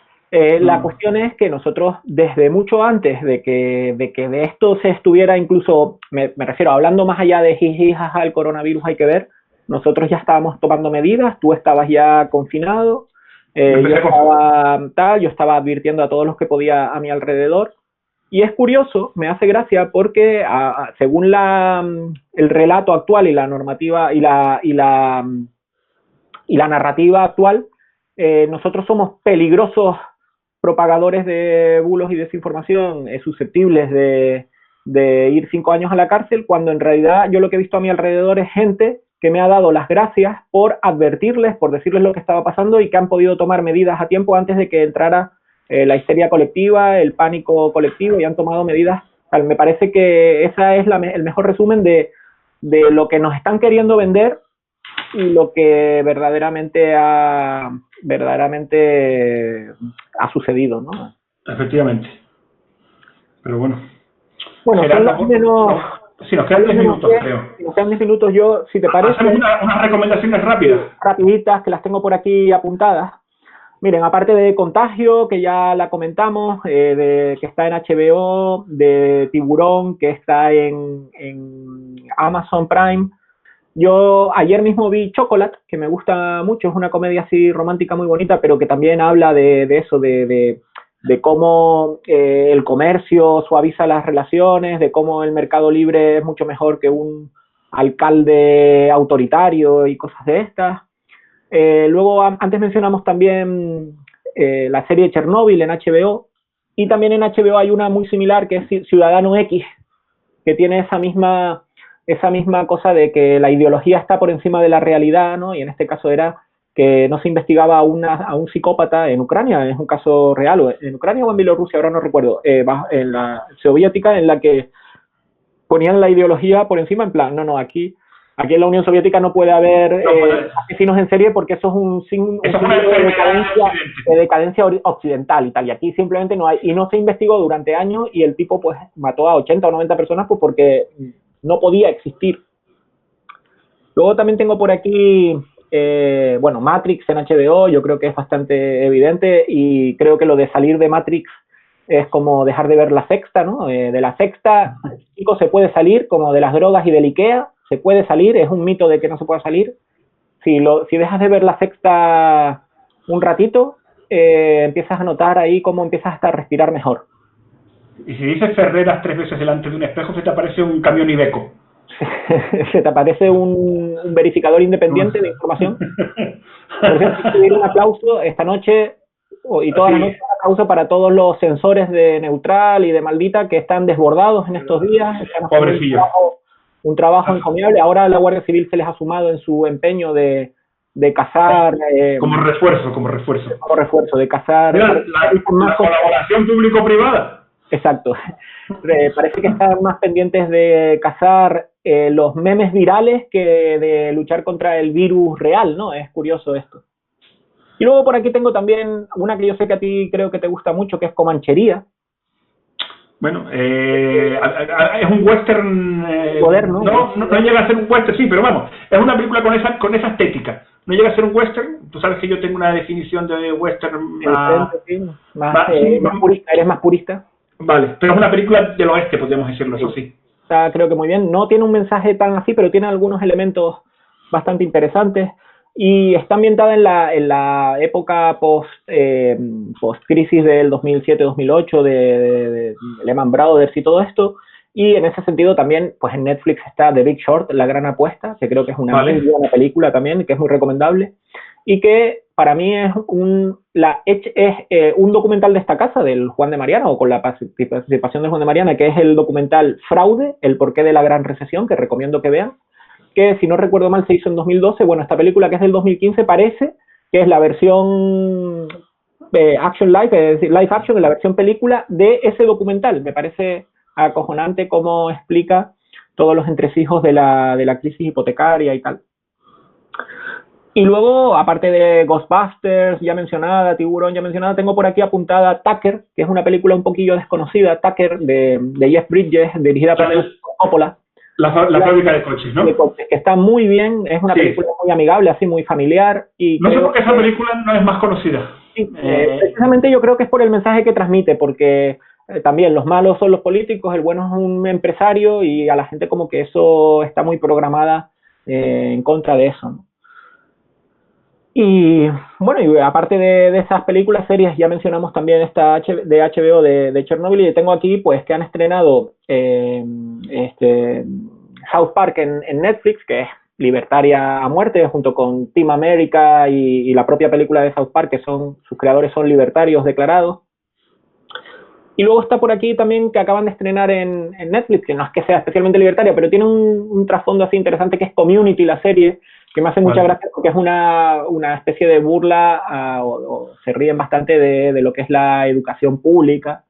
La cuestión es que nosotros, desde mucho antes de que de esto se estuviera incluso, me refiero, hablando más allá de jiji, jaja, el coronavirus hay que ver, nosotros ya estábamos tomando medidas, tú estabas ya confinado, yo estaba advirtiendo a todos los que podía a mi alrededor, y es curioso, me hace gracia porque según el relato actual y la normativa y la narrativa actual, nosotros somos peligrosos propagadores de bulos y desinformación, susceptibles de ir 5 años a la cárcel, cuando en realidad yo lo que he visto a mi alrededor es gente que me ha dado las gracias por advertirles, por decirles lo que estaba pasando y que han podido tomar medidas a tiempo antes de que entrara la histeria colectiva, el pánico colectivo, y han tomado medidas. O sea, me parece que esa es el mejor resumen de lo que nos están queriendo vender y lo que verdaderamente ha sucedido, ¿no? Efectivamente. Pero bueno. Bueno, son más o menos... Sí, nos quedan 10 minutos, creo. Nos quedan 10 minutos. Yo, si te parece... Hacemos unas recomendaciones rápidas. Rapiditas, que las tengo por aquí apuntadas. Miren, aparte de Contagio, que ya la comentamos, que está en HBO, de Tiburón, que está en Amazon Prime. Yo ayer mismo vi Chocolate, que me gusta mucho, es una comedia así romántica muy bonita, pero que también habla de eso, de cómo el comercio suaviza las relaciones, de cómo el mercado libre es mucho mejor que un alcalde autoritario y cosas de estas. Luego, antes mencionamos también la serie Chernobyl en HBO, y también en HBO hay una muy similar que es Ciudadano X, que tiene esa misma cosa de que la ideología está por encima de la realidad, ¿no? Y en este caso era que no se investigaba a un psicópata en Ucrania, es un caso real, o en Ucrania o en Bielorrusia, ahora no recuerdo, en la soviética, en la que ponían la ideología por encima, en plan, no, aquí en la Unión Soviética no puede haber asesinos en serie porque eso es un signo de decadencia occidental y tal, y aquí simplemente no hay, y no se investigó durante años, y el tipo pues mató a 80 o 90 personas pues porque no podía existir. Luego también tengo por aquí, Matrix en HBO, yo creo que es bastante evidente, y creo que lo de salir de Matrix es como dejar de ver La Sexta, ¿no? De La Sexta, chicos, se puede salir, como de las drogas y del IKEA, se puede salir, es un mito de que no se pueda salir. Si dejas de ver La Sexta un ratito, empiezas a notar ahí cómo empiezas hasta a respirar mejor. Y si dices Ferreras 3 veces delante de un espejo, se te aparece un camión Iveco. Se te aparece un verificador independiente de información. Por cierto, quiero un aplauso esta noche y toda la noche, un aplauso para todos los sensores de Neutral y de Maldita que están desbordados en estos días. Pobrecillos. Un trabajo encomiable. Ahora la Guardia Civil se les ha sumado en su empeño de cazar... como refuerzo. Como refuerzo, de cazar... La colaboración público-privada. Exacto. Parece que están más pendientes de cazar los memes virales que de luchar contra el virus real, ¿no? Es curioso esto. Y luego por aquí tengo también una que yo sé que a ti creo que te gusta mucho, que es Comanchería. Bueno, es un western moderno. No llega a ser un western, sí, pero vamos, es una película con esa estética. No llega a ser un western. Tú sabes que yo tengo una definición de western más purista. ¿Eres más purista? Vale, pero es una película del oeste, podríamos decirlo, eso sí. Está, creo que muy bien. No tiene un mensaje tan así, pero tiene algunos elementos bastante interesantes. Y está ambientada en la época post crisis del 2007-2008 de Lehman Brothers y todo esto. Y en ese sentido también, pues en Netflix está The Big Short, La Gran Apuesta, que creo que es una muy buena película también, que es muy recomendable. Y que para mí es un documental de esta casa, del Juan de Mariana, o con la participación de Juan de Mariana, que es el documental Fraude, el porqué de la gran recesión, que recomiendo que vean, que si no recuerdo mal se hizo en 2012. Bueno, esta película, que es del 2015, parece que es la versión action live, es decir, live action, la versión película de ese documental. Me parece acojonante cómo explica todos los entresijos de la crisis hipotecaria y tal. Y luego, aparte de Ghostbusters, ya mencionada, Tiburón, ya mencionada, tengo por aquí apuntada Tucker, que es una película un poquillo desconocida, Tucker, de Jeff Bridges, dirigida por Coppola. La fábrica de coches, ¿no? De coches, que está muy bien, es una película muy amigable, así muy familiar. Y no sé por qué esa película no es más conocida. Sí, precisamente yo creo que es por el mensaje que transmite, porque también los malos son los políticos, el bueno es un empresario, y a la gente como que eso está muy programada en contra de eso, ¿no? Y bueno, y aparte de esas películas, series, ya mencionamos también esta de HBO de Chernobyl, y tengo aquí pues que han estrenado South Park en Netflix, que es libertaria a muerte, junto con Team America y la propia película de South Park, que sus creadores son libertarios declarados. Y luego está por aquí también que acaban de estrenar en Netflix, que no es que sea especialmente libertaria, pero tiene un trasfondo así interesante, que es Community, la serie, que me hace mucha gracia porque es una especie de burla, o se ríen bastante de lo que es la educación pública,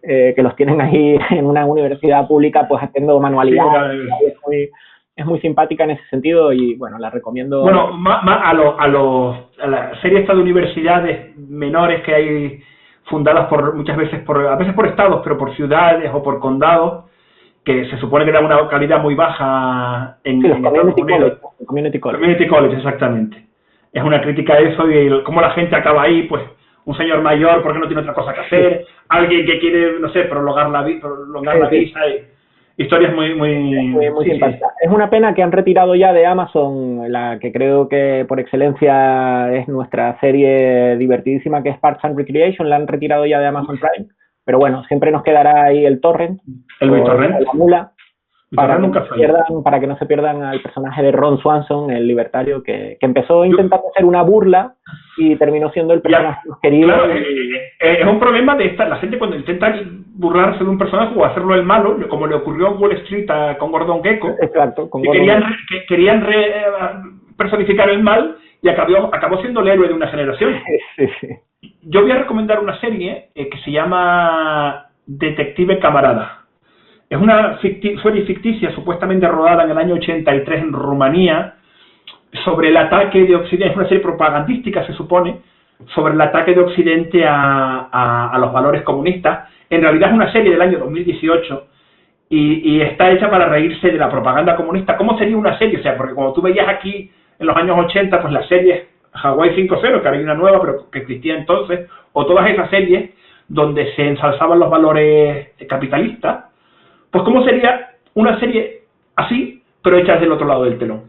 que los tienen ahí en una universidad pública pues haciendo manualidades. Sí, es muy simpática en ese sentido, y bueno, la recomiendo. Bueno, a la serie esta de universidades menores que hay, fundadas muchas veces a veces por estados, pero por ciudades o por condados, que se supone que da una calidad muy baja en Community College. Community College, exactamente. Es una crítica a eso y cómo la gente acaba ahí, pues un señor mayor porque no tiene otra cosa que hacer, alguien que quiere, no sé, prolongar la visa, historias muy simpáticas. Es una pena que han retirado ya de Amazon la que creo que por excelencia es nuestra serie divertidísima, que es Parks and Recreation. La han retirado ya de Amazon Prime, pero bueno, siempre nos quedará ahí el torrent, la mula, para que no se pierdan al personaje de Ron Swanson, el libertario, que empezó intentando hacer una burla y terminó siendo el personaje más querido. Claro, es un problema de la gente cuando intenta burlarse de un personaje o hacerlo el malo, como le ocurrió en Wall Street con Gordon Gekko. Exacto, querían personificar el mal y acabó siendo el héroe de una generación. Sí. Yo voy a recomendar una serie que se llama Detective Camarada. Es una serie ficticia supuestamente rodada en el año 83 en Rumanía sobre el ataque de Occidente. Es una serie propagandística, se supone, sobre el ataque de Occidente a los valores comunistas. En realidad es una serie del año 2018 y está hecha para reírse de la propaganda comunista. ¿Cómo sería una serie? O sea, porque como tú veías aquí en los años 80, pues las series Hawaii 5.0, que ahora hay una nueva, pero que existía entonces, o todas esas series donde se ensalzaban los valores capitalistas, pues ¿cómo sería una serie así, pero hecha desde el otro lado del telón?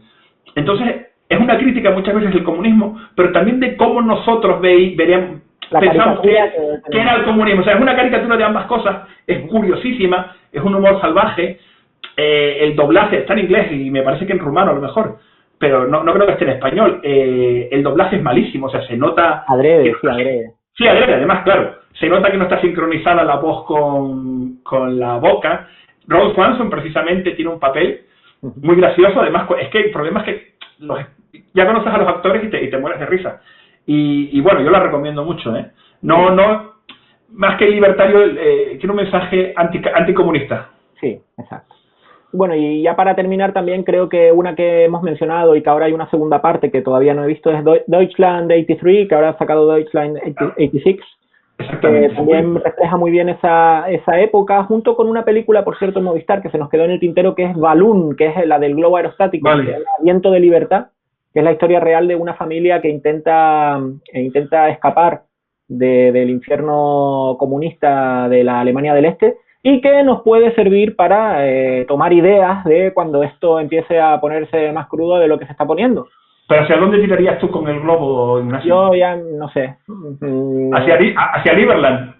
Entonces, es una crítica muchas veces del comunismo, pero también de cómo nosotros pensamos que era el comunismo. O sea, es una caricatura de ambas cosas, es curiosísima, es un humor salvaje, el doblaje está en inglés y me parece que en rumano a lo mejor, pero no creo que esté en español. El doblaje es malísimo, o sea, se nota... Adrede. Sí, adrede, además, claro, se nota que no está sincronizada la voz con la boca. Ron Swanson precisamente tiene un papel muy gracioso, además es que el problema es que ya conoces a los actores y te mueres de risa. Y bueno, yo la recomiendo mucho, ¿eh? No, más que libertario, tiene un mensaje anticomunista. Sí, exacto. Bueno, y ya para terminar también creo que una que hemos mencionado y que ahora hay una segunda parte que todavía no he visto es Deutschland 83, que ahora ha sacado Deutschland 86, que también refleja muy bien esa época, junto con una película, por cierto, en Movistar, que se nos quedó en el tintero, que es Balloon, que es la del globo aerostático, que es el Viento de Libertad, que es la historia real de una familia que intenta escapar del infierno comunista de la Alemania del Este, y que nos puede servir para tomar ideas de cuando esto empiece a ponerse más crudo de lo que se está poniendo. ¿Pero hacia dónde tirarías tú con el globo, Ignacio? Yo ya no sé. Hacia Liberland.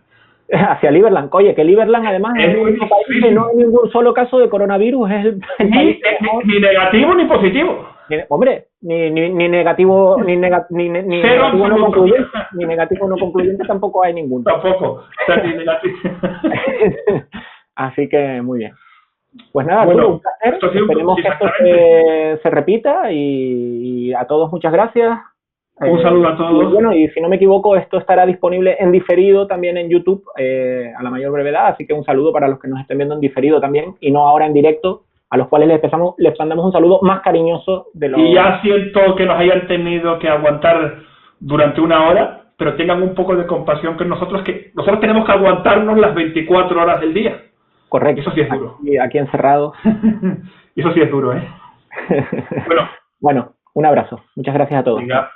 Hacia Liberland. Oye, que Liberland además es el único país que no hay ningún solo caso de coronavirus. Es el país ni negativo ni positivo. Hombre, ni negativo, ni negativo no concluyente, ni negativo no concluyente tampoco hay ninguno. Tampoco. O sea, ni negativo. Así que muy bien. Pues nada, bueno, Arturo, un placer. Esperemos que esto se repita y a todos muchas gracias. Un saludo a todos. Y bueno, y si no me equivoco, esto estará disponible en diferido también en YouTube a la mayor brevedad, así que un saludo para los que nos estén viendo en diferido también y no ahora en directo, a los cuales les mandamos un saludo más cariñoso de lo... Y ya siento que nos hayan tenido que aguantar durante una hora, pero tengan un poco de compasión con nosotros, que nosotros tenemos que aguantarnos las 24 horas del día. Correcto. Eso sí es duro. Aquí encerrado. Eso sí es duro, ¿eh? Bueno, un abrazo. Muchas gracias a todos. Venga.